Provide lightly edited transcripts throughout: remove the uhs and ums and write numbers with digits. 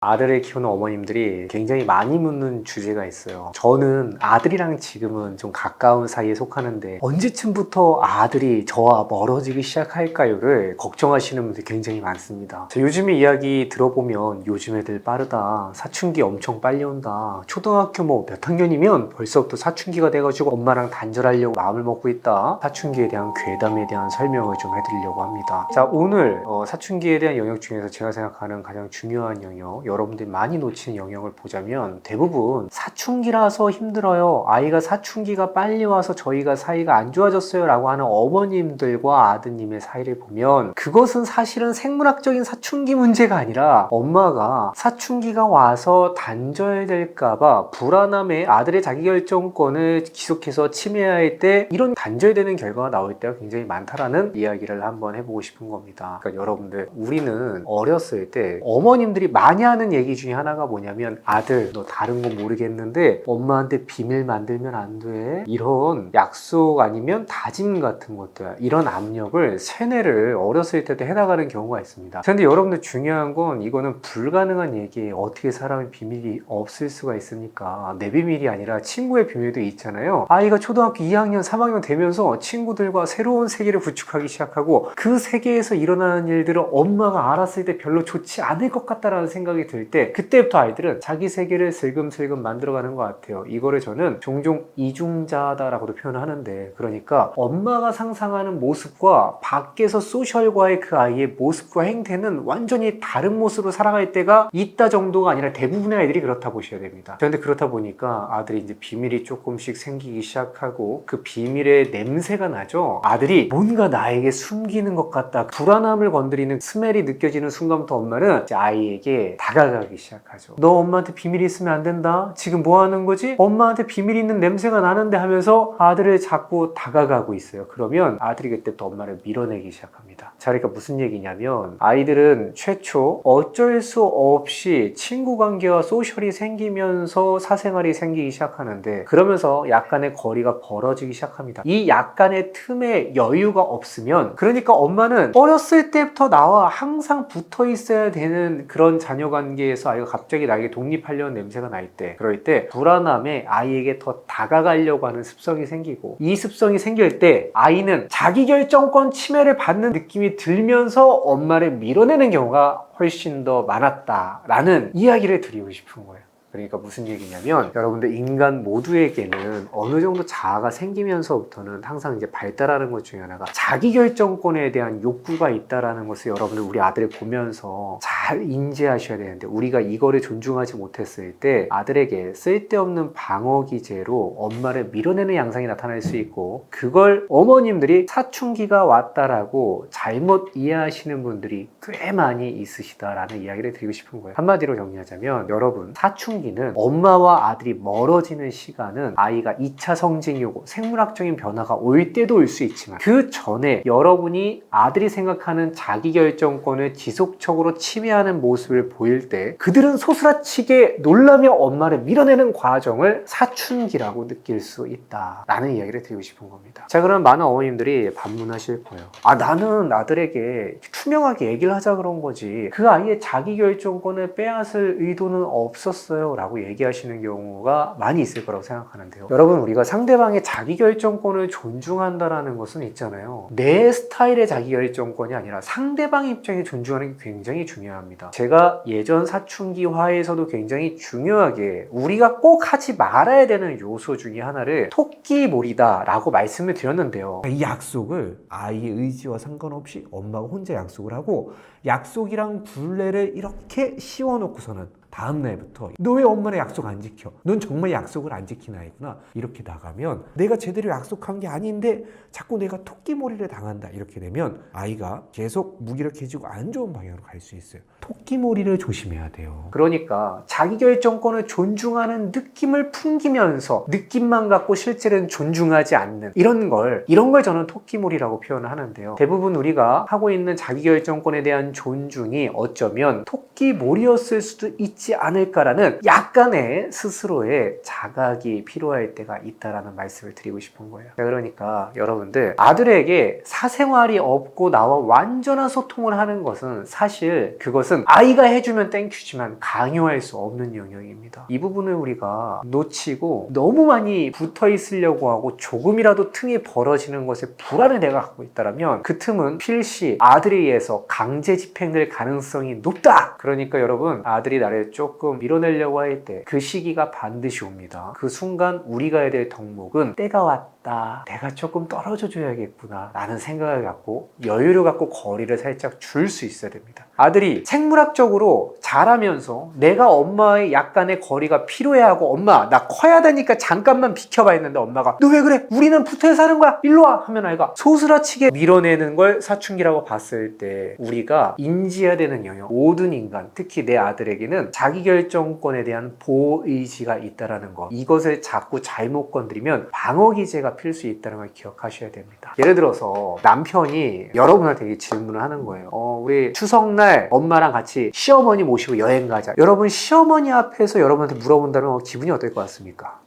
아들을 키우는 어머님들이 굉장히 많이 묻는 주제가 있어요. 저는 아들이랑 지금은 좀 가까운 사이에 속하는데 언제쯤부터 아들이 저와 멀어지기 시작할까요를 걱정하시는 분들이 굉장히 많습니다. 요즘에 이야기 들어보면 요즘 애들 빠르다, 사춘기 엄청 빨리 온다, 초등학교 뭐 몇 학년이면 벌써부터 사춘기가 돼가지고 엄마랑 단절하려고 마음을 먹고 있다, 사춘기에 대한 괴담에 대한 설명을 좀 해드리려고 합니다. 자, 오늘 사춘기에 대한 영역 중에서 제가 생각하는 가장 중요한 영역, 여러분들이 많이 놓치는 영역을 보자면 대부분 사춘기라서 힘들어요, 아이가 사춘기가 빨리 와서 저희가 사이가 안 좋아졌어요 라고 하는 어머님들과 아드님의 사이를 보면 그것은 사실은 생물학적인 사춘기 문제가 아니라 엄마가 사춘기가 와서 단절될까봐 불안함에 아들의 자기결정권을 지속해서 침해할 때 이런 단절되는 결과가 나올 때가 굉장히 많다라는 이야기를 한번 해보고 싶은 겁니다. 그러니까 여러분들, 우리는 어렸을 때 어머님들이 많이 하는 얘기 중에 하나가 뭐냐면, 아들 너 다른 건 모르겠는데 엄마한테 비밀 만들면 안 돼, 이런 약속 아니면 다짐 같은 것들, 이런 압력을 세뇌를 어렸을 때도 해나가는 경우가 있습니다. 그런데 여러분들, 중요한 건 이거는 불가능한 얘기예요. 어떻게 사람의 비밀이 없을 수가 있습니까? 내 비밀이 아니라 친구의 비밀도 있잖아요. 아이가 초등학교 2학년 3학년 되면서 친구들과 새로운 세계를 구축하기 시작하고 그 세계에서 일어나는 일들을 엄마가 알았을 때 별로 좋지 않을 것 같다라는 생각이 들 때, 그때부터 아이들은 자기 세계를 슬금슬금 만들어가는 것 같아요. 이거를 저는 종종 이중자다라고도 표현을 하는데, 그러니까 엄마가 상상하는 모습과 밖에서 소셜과의 그 아이의 모습과 행태는 완전히 다른 모습으로 살아갈 때가 있다 정도가 아니라 대부분의 아이들이 그렇다 보셔야 됩니다. 그런데 그렇다 보니까 아들이 이제 비밀이 조금씩 생기기 시작하고 그 비밀의 냄새가 나죠. 아들이 뭔가 나에게 숨기는 것 같다, 불안함을 건드리는 스멜이 느껴지는 순간부터 엄마는 이제 아이에게 다가가기 시작하죠. 너 엄마한테 비밀이 있으면 안 된다, 지금 뭐 하는 거지? 엄마한테 비밀이 있는 냄새가 나는데 하면서 아들을 자꾸 다가가고 있어요. 그러면 아들이 그때부터 엄마를 밀어내기 시작합니다. 자, 그러니까 무슨 얘기냐면, 아이들은 최초 어쩔 수 없이 친구 관계와 소셜이 생기면서 사생활이 생기기 시작하는데, 그러면서 약간의 거리가 벌어지기 시작합니다. 이 약간의 틈에 여유가 없으면, 그러니까 엄마는 어렸을 때부터 나와 항상 붙어 있어야 되는 그런 자녀 관계에서 아이가 갑자기 나에게 독립하려는 냄새가 날 때, 그럴 때 불안함에 아이에게 더 다가가려고 하는 습성이 생기고, 이 습성이 생길 때 아이는 자기결정권 침해를 받는 느낌이 들면서 엄마를 밀어내는 경우가 훨씬 더 많았다라는 이야기를 드리고 싶은 거예요. 그러니까 무슨 얘기냐면, 여러분들, 인간 모두에게는 어느 정도 자아가 생기면서부터는 항상 이제 발달하는 것 중에 하나가 자기결정권에 대한 욕구가 있다라는 것을 여러분들, 우리 아들을 보면서 잘 인지하셔야 되는데, 우리가 이거를 존중하지 못했을 때 아들에게 쓸데없는 방어 기제로 엄마를 밀어내는 양상이 나타날 수 있고, 그걸 어머님들이 사춘기가 왔다라고 잘못 이해하시는 분들이 꽤 많이 있으시다라는 이야기를 드리고 싶은 거예요. 한마디로 정리하자면, 여러분, 사춘기는 엄마와 아들이 멀어지는 시간은 아이가 2차 성징이 오고 생물학적인 변화가 올 때도 올 수 있지만, 그 전에 여러분이 아들이 생각하는 자기결정권을 지속적으로 침해하는 모습을 보일 때 그들은 소스라치게 놀라며 엄마를 밀어내는 과정을 사춘기라고 느낄 수 있다라는 이야기를 드리고 싶은 겁니다. 자, 그럼 많은 어머님들이 반문하실 거예요. 아, 나는 아들에게 투명하게 얘기를 하자 그런 거지, 그 아이의 자기결정권을 빼앗을 의도는 없었어요 라고 얘기하시는 경우가 많이 있을 거라고 생각하는데요. 여러분, 우리가 상대방의 자기결정권을 존중한다라는 것은 있잖아요, 내 스타일의 자기결정권이 아니라 상대방 입장에 존중하는 게 굉장히 중요합니다. 제가 예전 사춘기 화에서도 굉장히 중요하게 우리가 꼭 하지 말아야 되는 요소 중에 하나를 토끼몰이다 라고 말씀을 드렸는데요, 이 약속을 아이의 의지와 상관없이 엄마가 혼자 약속을 하고 약속이랑 굴레를 이렇게 씌워놓고서는 다음날부터 너 왜 엄마랑 약속 안 지켜? 넌 정말 약속을 안 지키는 아이구나, 이렇게 나가면 내가 제대로 약속한 게 아닌데 자꾸 내가 토끼몰이를 당한다, 이렇게 되면 아이가 계속 무기력해지고 안 좋은 방향으로 갈 수 있어요. 토끼몰이를 조심해야 돼요. 그러니까 자기결정권을 존중하는 느낌을 풍기면서 느낌만 갖고 실제로는 존중하지 않는 이런 걸 저는 토끼몰이라고 표현을 하는데요. 대부분 우리가 하고 있는 자기결정권에 대한 존중이 어쩌면 토끼몰이였을 수도 있지 있지 않을까라는 약간의 스스로의 자각이 필요할 때가 있다라는 말씀을 드리고 싶은 거예요. 그러니까 여러분들, 아들에게 사생활이 없고 나와 완전한 소통을 하는 것은 사실 그것은 아이가 해주면 땡큐지만 강요할 수 없는 영역입니다. 이 부분을 우리가 놓치고 너무 많이 붙어 있으려고 하고 조금이라도 틈이 벌어지는 것에 불안을 내가 갖고 있다면 그 틈은 필시 아들에 의해서 강제 집행될 가능성이 높다. 그러니까 여러분, 아들이 나를 조금 밀어내려고 할 때 그 시기가 반드시 옵니다. 그 순간 우리가 해야 될 덕목은 때가 왔다, 내가 조금 떨어져 줘야겠구나 라는 생각을 갖고 여유를 갖고 거리를 살짝 줄 수 있어야 됩니다. 아들이 생물학적으로 자라면서 내가 엄마의 약간의 거리가 필요해하고 엄마 나 커야 되니까 잠깐만 비켜봐 했는데 엄마가 너 왜 그래? 우리는 붙어 사는 거야 일로 와 하면 아이가 소스라치게 밀어내는 걸 사춘기라고 봤을 때 우리가 인지해야 되는 영역, 모든 인간 특히 내 아들에게는 자기결정권에 대한 보호의지가 있다는 것, 이것을 자꾸 잘못 건드리면 방어기제가 필 수 있다는 걸 기억하셔야 됩니다. 예를 들어서 남편이 여러분한테 질문을 하는 거예요. 우리 추석날 엄마랑 같이 시어머니 모시고 여행 가자. 여러분, 시어머니 앞에서 여러분한테 물어본다면 기분이 어떨 것 같습니까?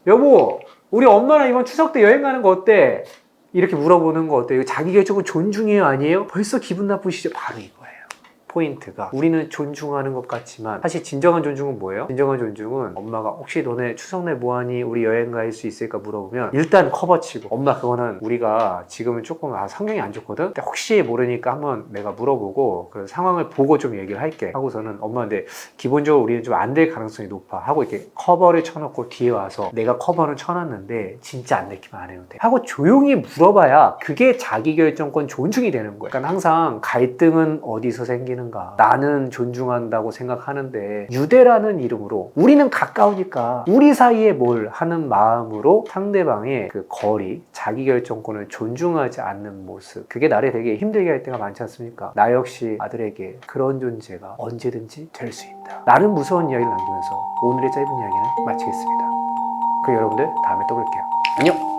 여보, 우리 엄마랑 이번 추석 때 여행 가는 거 어때? 이렇게 물어보는 거 어때요? 자기결정은 존중해요 아니에요? 벌써 기분 나쁘시죠? 바로 이거예요. 포인트가 우리는 존중하는 것 같지만 사실 진정한 존중은 뭐예요? 진정한 존중은 엄마가 혹시 너네 추석날 뭐하니? 우리 여행 갈 수 있을까 물어보면 일단 커버치고 엄마 그거는 우리가 지금은 조금 성경이 안 좋거든? 근데 혹시 모르니까 한번 내가 물어보고 그 상황을 보고 좀 얘기를 할게 하고서는 엄마한테 기본적으로 우리는 좀 안 될 가능성이 높아 하고 이렇게 커버를 쳐놓고 뒤에 와서 내가 커버는 쳐놨는데 진짜 안 됐기만 안 해도 돼 하고 조용히 물어봐야 그게 자기결정권 존중이 되는 거야. 그러니까 항상 갈등은 어디서 생기는 나는 존중한다고 생각하는데 유대라는 이름으로 우리는 가까우니까 우리 사이에 뭘 하는 마음으로 상대방의 그 거리, 자기결정권을 존중하지 않는 모습, 그게 나를 되게 힘들게 할 때가 많지 않습니까? 나 역시 아들에게 그런 존재가 언제든지 될 수 있다 라는 무서운 이야기를 남기면서 오늘의 짧은 이야기는 마치겠습니다. 그럼 여러분들 다음에 또 뵐게요. 안녕!